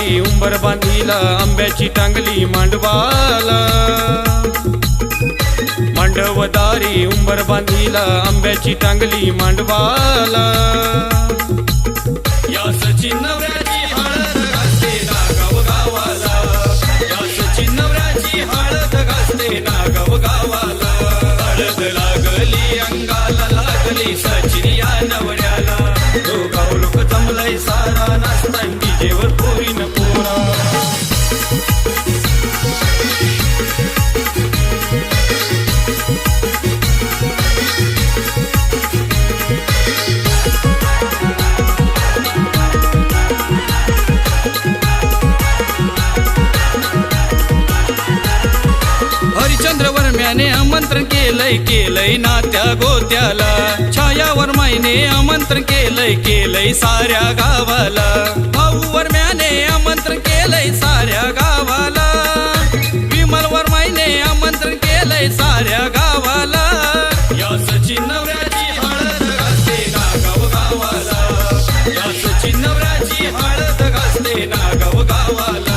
मांडवदारी उंबर बांधीला आंब्याची टांगली मांडवाला मांडवदारी उंबर बांधीला आंब्याची टांगली मांडवाला या सचिन नवऱ्याची हळद घासते ना गावगावाला या सचिन नवऱ्याची हळद घासते ना गावगावाला हळद लागली अंगाला लागली सचिन या नवऱ्याला तो गाव लोक जमलंय सारा नाचता डीजेवर पोरीन पोरा हरिश्चंद्र वर्म्याने आमंत्रण केलंय नात्या गोत्याला छाया वर्माईने आमंत्रण केलंय साऱ्या गावाला भाऊ वर्म्याने आमंत्रण केलंय साऱ्या गावाला विमल वर्माईने आमंत्रण केलंय साऱ्या गावाला या सचिन नवऱ्याची हळद घासते ना गावगावाला या सचिन नवऱ्याची हळद घासते ना गावगावाला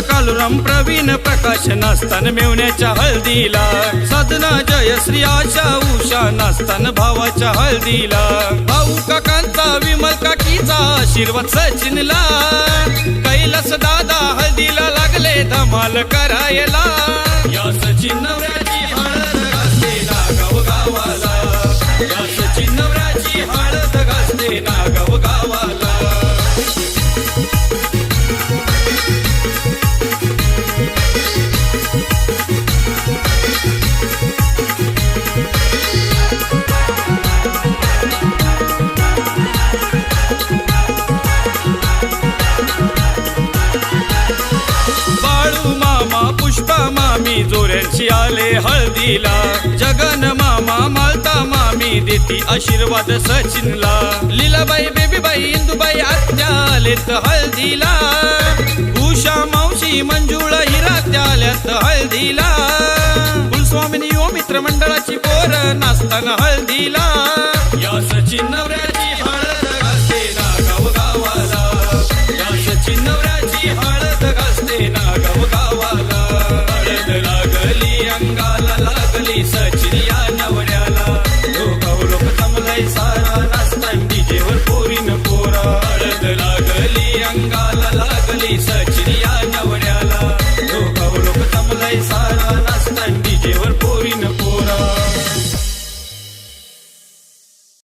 कालुराम प्रवीण प्रकाश नाचतान मेवण्याच्या हळदीला साधना जयश्री आशा उषा नाचतान भावाच्या हळदीला भाऊ काकांचा विमल काकीचा आशीर्वाद सचिनला कैलास दादा हळदीला लागले धमाल करायला या सचिन नवऱ्याची हळद घासते ना गावगावाला या सचिन नवऱ्याची हळद घासते ना गावगावाला पुष्पा मामी जोऱ्यांशी आले हळदीला जगन मामा मालता मामी देती आशीर्वाद सचिनला लीलाबाई बेबीबाई इंदुबाई आत्या आलेत हळदीला उषा मावशी मंजुळा हिरा त्याल्यात हळदीला कुलस्वामिनी यो मित्र मंडळाची पोर नाचताना हळदीला या सचिन नवऱ्याची हळद घासते ना गावगावाला या सचिन नवऱ्याची हळद घासते ना गावगावाला हळद लागली अंगाला लागली सचिन या नवऱ्याला गाव लोक जमलंय सारा नाचता डीजेवर पोरीन पोरा हळद लागली अंगाला लागली सचिन या नवऱ्याला